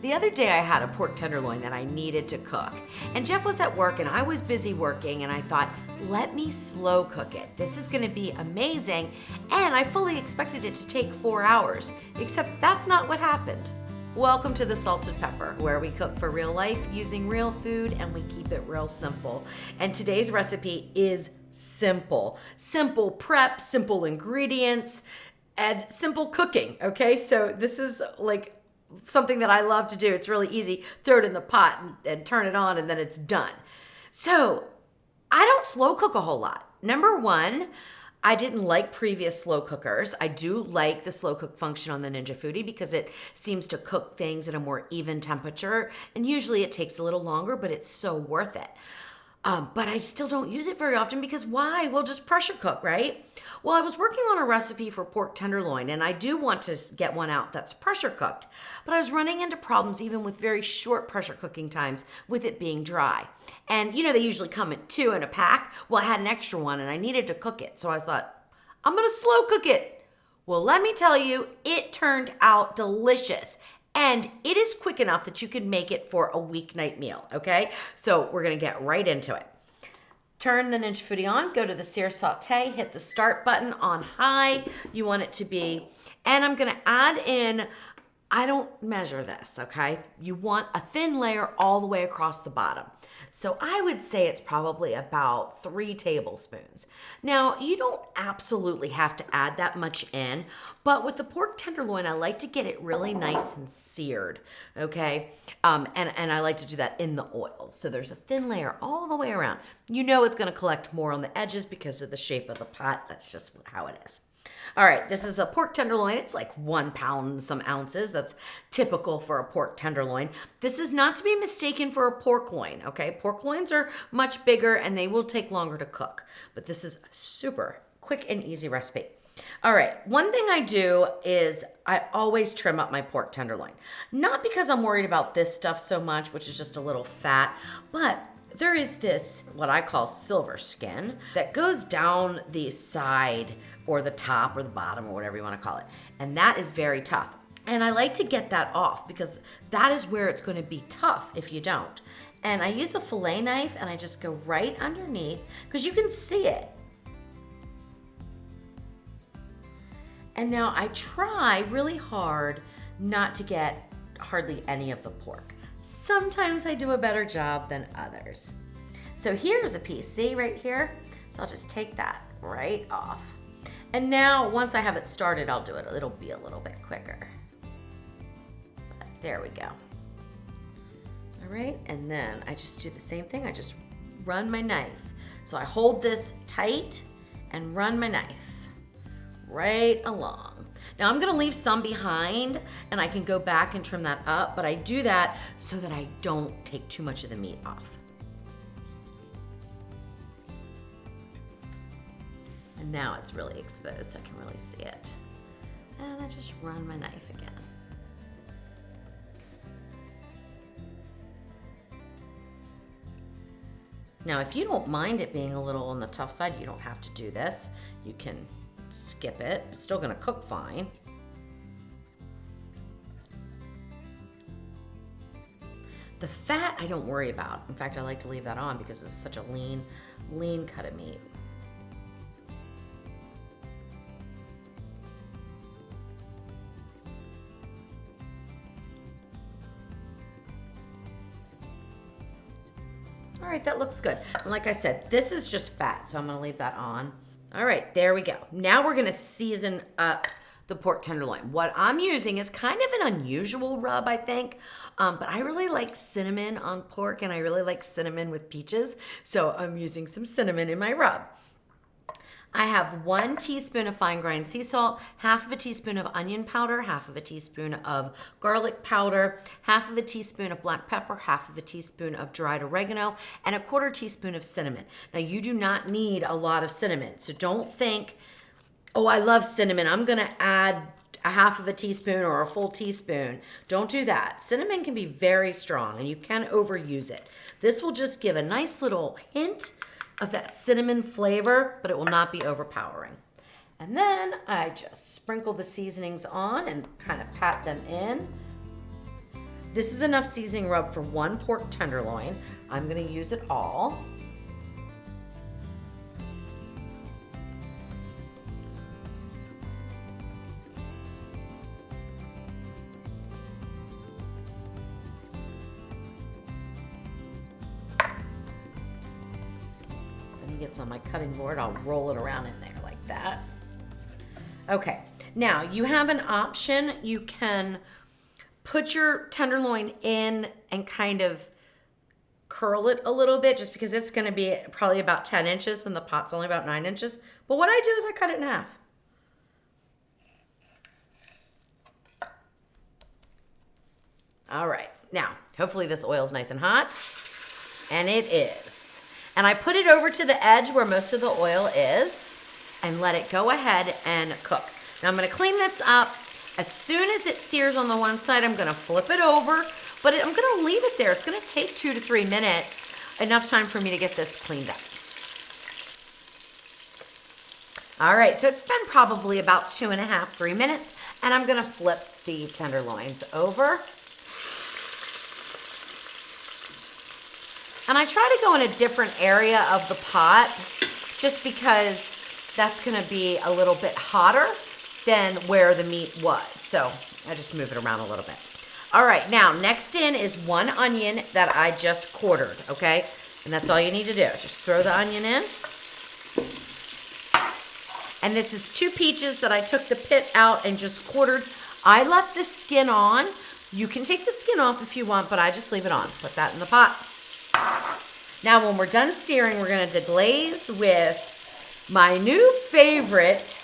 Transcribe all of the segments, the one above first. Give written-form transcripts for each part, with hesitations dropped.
The other day I had a pork tenderloin that I needed to cook, and Jeff was at work and I was busy working, and I thought, let me slow cook it. This is gonna be amazing, and I fully expected it to take 4 hours, except that's not what happened. Welcome to the Salted Pepper, where we cook for real life using real food and we keep it real simple. And today's recipe is simple. Simple prep, simple ingredients, and simple cooking, okay? So this is like something that I love to do. It's really easy. Throw it in the pot and turn it on, and then it's done. So I don't slow cook a whole lot. Number one, I didn't like previous slow cookers. I do like the slow cook function on the Ninja Foodi because it seems to cook things at a more even temperature, and usually it takes a little longer, but it's so worth it. But I still don't use it very often because why? We'll just pressure cook, right? Well, I was working on a recipe for pork tenderloin, and I do want to get one out that's pressure cooked, but I was running into problems even with very short pressure cooking times with it being dry. And you know, they usually come in 2 in a pack. Well, I had an extra one and I needed to cook it. So I thought, I'm gonna slow cook it. Well, let me tell you, it turned out delicious. And it is quick enough that you can make it for a weeknight meal, okay? So we're gonna get right into it. Turn the Ninja Foodi on, go to the sear saute, hit the start button on high. You want it to be, and I'm gonna add in, I don't measure this, okay? You want a thin layer all the way across the bottom. So I would say it's probably about 3 tablespoons. Now, you don't absolutely have to add that much in, but with the pork tenderloin, I like to get it really nice and seared, okay? And I like to do that in the oil. So there's a thin layer all the way around. You know it's gonna collect more on the edges because of the shape of the pot. That's just how it is. All right, this is a pork tenderloin. It's like 1 pound and some ounces. That's typical for a pork tenderloin. This is not to be mistaken for a pork loin, okay? Pork loins are much bigger and they will take longer to cook, but this is a super quick and easy recipe. All right, one thing I do is I always trim up my pork tenderloin. Not because I'm worried about this stuff so much, which is just a little fat, but there is this, what I call silver skin, that goes down the side or the top or the bottom or whatever you want to call it. And that is very tough. And I like to get that off because that is where it's going to be tough if you don't. And I use a fillet knife and I just go right underneath because you can see it. And now I try really hard not to get hardly any of the pork. Sometimes I do a better job than others. So here's a piece, see right here? So I'll just take that right off. And now once I have it started, I'll do it. It'll be a little bit quicker. But there we go. All right, and then I just do the same thing. I just run my knife. So I hold this tight and run my knife right along. Now I'm gonna leave some behind and I can go back and trim that up, but I do that so that I don't take too much of the meat off. And now it's really exposed so I can really see it. And I just run my knife again. Now if you don't mind it being a little on the tough side, you don't have to do this. You can skip it. It's still gonna cook fine. The fat I don't worry about. In fact, I like to leave that on because it's such a lean cut of meat. All right, that looks good. And like I said, this is just fat, so I'm gonna leave that on. All right, there we go. Now we're gonna season up the pork tenderloin. What I'm using is kind of an unusual rub, I think, but I really like cinnamon on pork and I really like cinnamon with peaches, so I'm using some cinnamon in my rub. I have 1 teaspoon of fine ground sea salt, half of a teaspoon of onion powder, half of a teaspoon of garlic powder, half of a teaspoon of black pepper, half of a teaspoon of dried oregano, and a 1/4 teaspoon of cinnamon. Now you do not need a lot of cinnamon, so don't think, oh, I love cinnamon, I'm gonna add a half of a teaspoon or a full teaspoon. Don't do that. Cinnamon can be very strong and you can overuse it. This will just give a nice little hint of that cinnamon flavor, but it will not be overpowering. And then I just sprinkle the seasonings on and kind of pat them in. This is enough seasoning rub for 1 pork tenderloin. I'm gonna use it all. Gets on my cutting board, I'll roll it around in there like that. Okay, now you have an option. You can put your tenderloin in and kind of curl it a little bit, just because it's gonna be probably about 10 inches and the pot's only about 9 inches. But what I do is I cut it in half. All right, now, hopefully this oil's nice and hot, and it is. And I put it over to the edge where most of the oil is and let it go ahead and cook. Now I'm gonna clean this up. As soon as it sears on the one side, I'm gonna flip it over, but I'm gonna leave it there. It's gonna take 2 to 3 minutes, enough time for me to get this cleaned up. All right, so it's been probably about 2.5, 3 minutes, and I'm gonna flip the tenderloins over. And I try to go in a different area of the pot, just because that's gonna be a little bit hotter than where the meat was. So I just move it around a little bit. All right, now next in is 1 onion that I just quartered, okay? And that's all you need to do, just throw the onion in. And this is 2 peaches that I took the pit out and just quartered. I left the skin on. You can take the skin off if you want, but I just leave it on. Put that in the pot. Now when we're done searing, we're gonna deglaze with my new favorite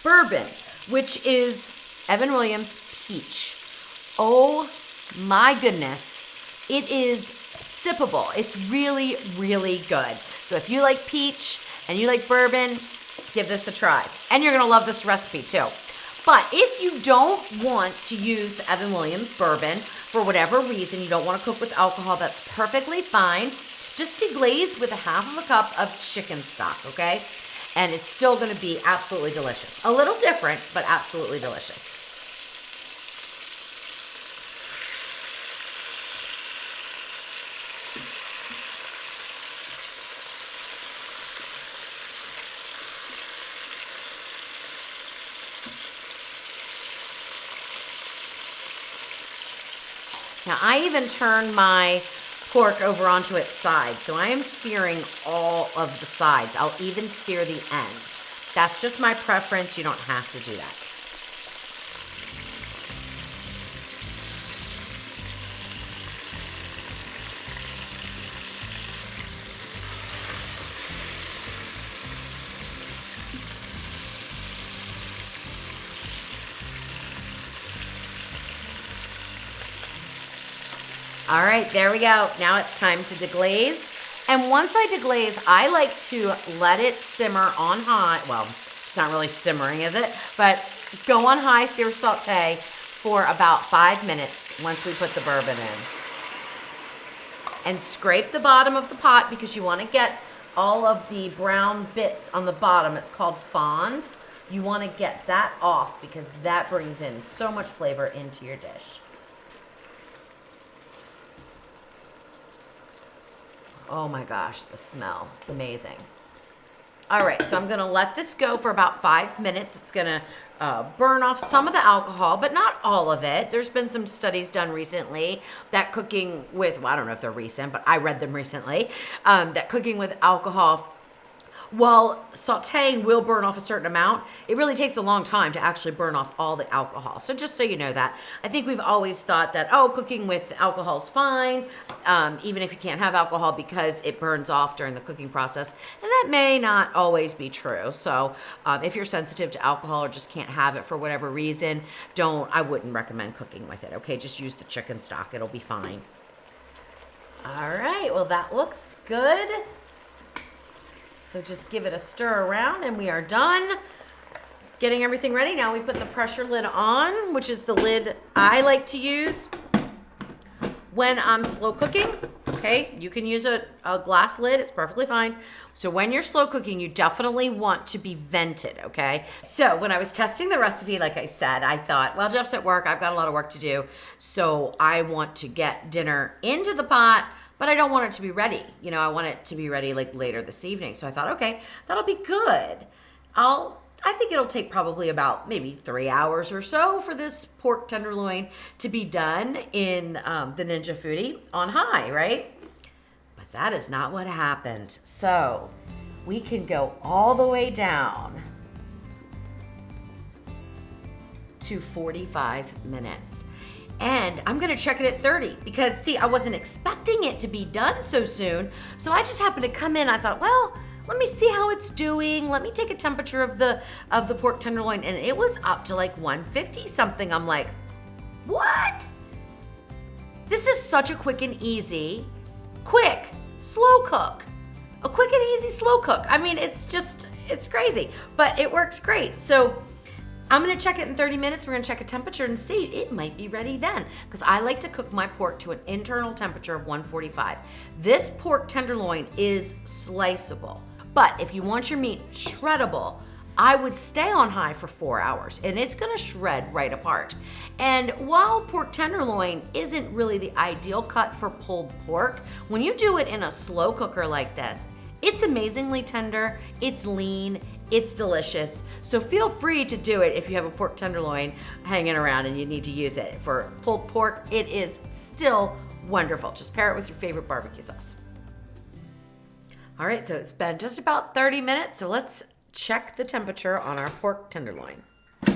bourbon, which is Evan Williams Peach. Oh my goodness, it is sippable. It's really, really good. So if you like peach and you like bourbon, give this a try. And you're gonna love this recipe too. But if you don't want to use the Evan Williams bourbon, for whatever reason, you don't want to cook with alcohol, that's perfectly fine. Just deglaze with 1/2 cup of chicken stock, okay? And it's still gonna be absolutely delicious. A little different, but absolutely delicious. Now I even turned my pork over onto its side, so I am searing all of the sides. I'll even sear the ends. That's just my preference. You don't have to do that. All right, there we go. Now it's time to deglaze. And once I deglaze, I like to let it simmer on high. Well, it's not really simmering, is it? But go on high, sear, saute for about 5 minutes once we put the bourbon in. And scrape the bottom of the pot because you want to get all of the brown bits on the bottom. It's called fond. You want to get that off because that brings in so much flavor into your dish. Oh my gosh, the smell, it's amazing. All right, so I'm gonna let this go for about 5 minutes. It's gonna burn off some of the alcohol, but not all of it. There's been some studies done recently that cooking with, well, I don't know if they're recent, but I read them recently, that cooking with alcohol, while sauteing will burn off a certain amount, it really takes a long time to actually burn off all the alcohol. So just so you know that. I think we've always thought that, oh, cooking with alcohol is fine, even if you can't have alcohol because it burns off during the cooking process. And that may not always be true. So if you're sensitive to alcohol or just can't have it for whatever reason, I wouldn't recommend cooking with it, okay? Just use the chicken stock, it'll be fine. All right, well that looks good. So just give it a stir around and we are done getting everything ready. Now we put the pressure lid on, which is the lid I like to use. when I'm slow cooking, okay, you can use a glass lid, it's perfectly fine. So when you're slow cooking, you definitely want to be vented, okay? So when I was testing the recipe, like I said, I thought, well, Jeff's at work, I've got a lot of work to do, so I want to get dinner into the pot, but I don't want it to be ready. You know, I want it to be ready like later this evening. So I thought, okay, that'll be good. I think it'll take probably about maybe 3 hours or so for this pork tenderloin to be done in the Ninja Foodi on high, right? But that is not what happened. So we can go all the way down to 45 minutes. And I'm gonna check it at 30 because see, I wasn't expecting it to be done so soon. So I just happened to come in, I thought, well, let me see how it's doing. Let me take a temperature of the pork tenderloin, and it was up to like 150 something. I'm like, what? This is such a quick, slow cook. A quick and easy slow cook. I mean, it's crazy, but it works great. So I'm gonna check it in 30 minutes. We're gonna check a temperature and see. It might be ready then, because I like to cook my pork to an internal temperature of 145. This pork tenderloin is sliceable, but if you want your meat shreddable, I would stay on high for 4 hours, and it's gonna shred right apart. And while pork tenderloin isn't really the ideal cut for pulled pork, when you do it in a slow cooker like this, it's amazingly tender, it's lean, it's delicious. So feel free to do it if you have a pork tenderloin hanging around and you need to use it. For pulled pork, it is still wonderful. Just pair it with your favorite barbecue sauce. All right, so it's been just about 30 minutes, so let's check the temperature on our pork tenderloin. Oh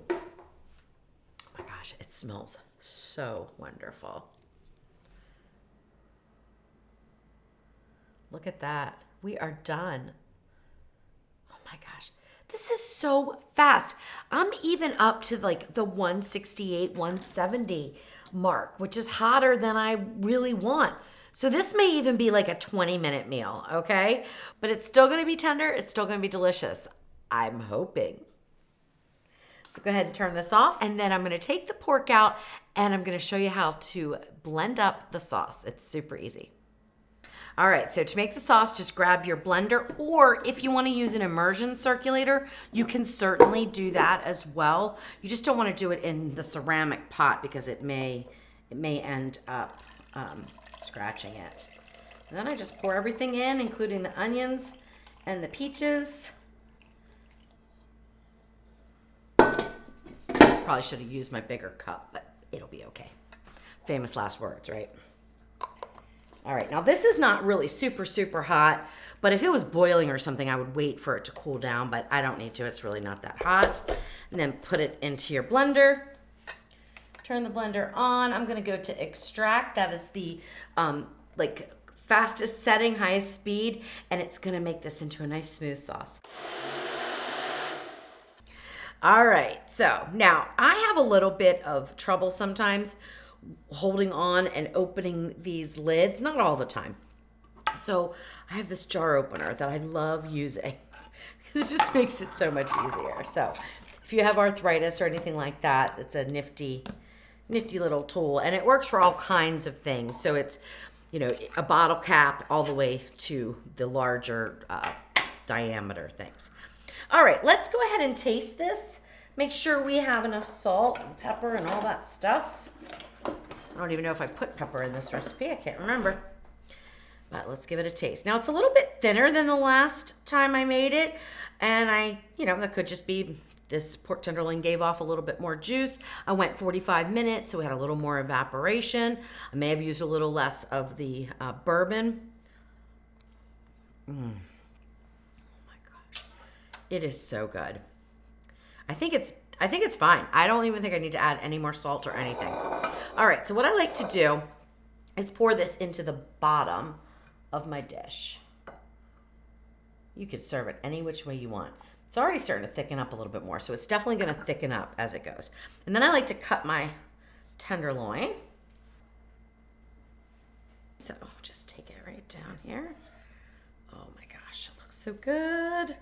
my gosh, it smells so wonderful. Look at that. We are done. Oh my gosh. This is so fast. I'm even up to like the 168, 170 mark, which is hotter than I really want. So this may even be like a 20-minute meal, okay? But it's still gonna be tender. It's still gonna be delicious. I'm hoping. So go ahead and turn this off. And then I'm gonna take the pork out and I'm gonna show you how to blend up the sauce. It's super easy. All right, so to make the sauce, just grab your blender, or if you wanna use an immersion circulator, you can certainly do that as well. You just don't wanna do it in the ceramic pot because it may end up scratching it. And then I just pour everything in, including the onions and the peaches. Probably should have used my bigger cup, but it'll be okay. Famous last words, right? All right, now this is not really super, super hot, but if it was boiling or something, I would wait for it to cool down, but I don't need to, it's really not that hot. And then put it into your blender. Turn the blender on. I'm gonna go to extract. That is the like fastest setting, highest speed, and it's gonna make this into a nice smooth sauce. All right, so now I have a little bit of trouble sometimes holding on and opening these lids, not all the time. So I have this jar opener that I love using because it just makes it so much easier. So if you have arthritis or anything like that, it's a nifty little tool, and it works for all kinds of things. So it's, you know, a bottle cap all the way to the larger diameter things. All right, let's go ahead and taste this. Make sure we have enough salt and pepper and all that stuff. I don't even know if I put pepper in this recipe. I can't remember. But let's give it a taste. Now, it's a little bit thinner than the last time I made it. And that could just be this pork tenderloin gave off a little bit more juice. I went 45 minutes, so we had a little more evaporation. I may have used a little less of the bourbon. Oh my gosh. It is so good. I think it's fine. I don't even think I need to add any more salt or anything. All right, so what I like to do is pour this into the bottom of my dish. You could serve it any which way you want. It's already starting to thicken up a little bit more, so it's definitely gonna thicken up as it goes. And then I like to cut my tenderloin. So just take it right down here. Oh my gosh, it looks so good.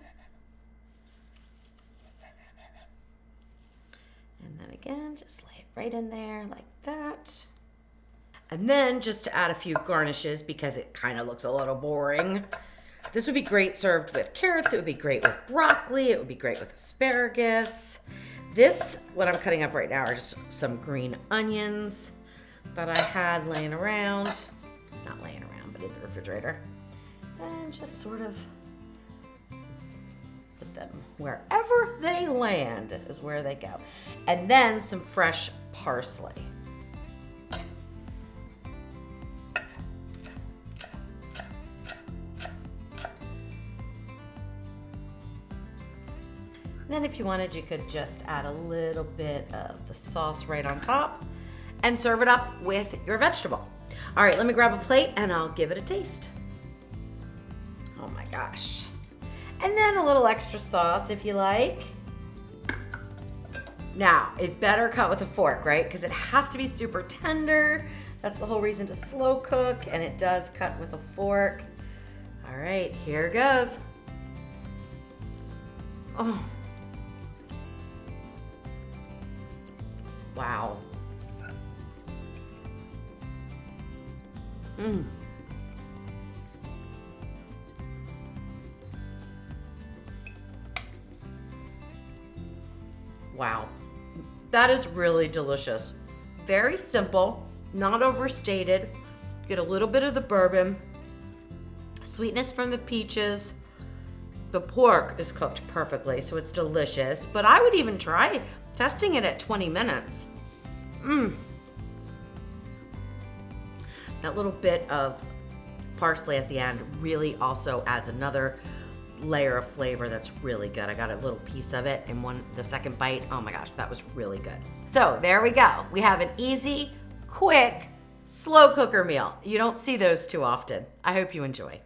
And then again, And just lay it right in there like that. And then just to add a few garnishes because it kind of looks a little boring. This would be great served with carrots. It would be great with broccoli. It would be great with asparagus. This, what I'm cutting up right now, are just some green onions that I had laying around. Not laying around, but in the refrigerator. And just sort of put them wherever they land is where they go. And then some fresh parsley. Then if you wanted, you could just add a little bit of the sauce right on top and serve it up with your vegetable. All right, let me grab a plate and I'll give it a taste. Oh my gosh. And then a little extra sauce if you like. Now, it better cut with a fork, right? Because it has to be super tender. That's the whole reason to slow cook, and it does cut with a fork. All right, here goes. Oh. Wow. Wow. That is really delicious. Very simple, not overstated. Get a little bit of the bourbon, sweetness from the peaches. The pork is cooked perfectly, so it's delicious. But I would even try testing it at 20 minutes. That little bit of parsley at the end really also adds another layer of flavor that's really good. I got a little piece of it in the second bite. Oh my gosh, that was really good. So there we go. We have an easy, quick, slow cooker meal. You don't see those too often. I hope you enjoy.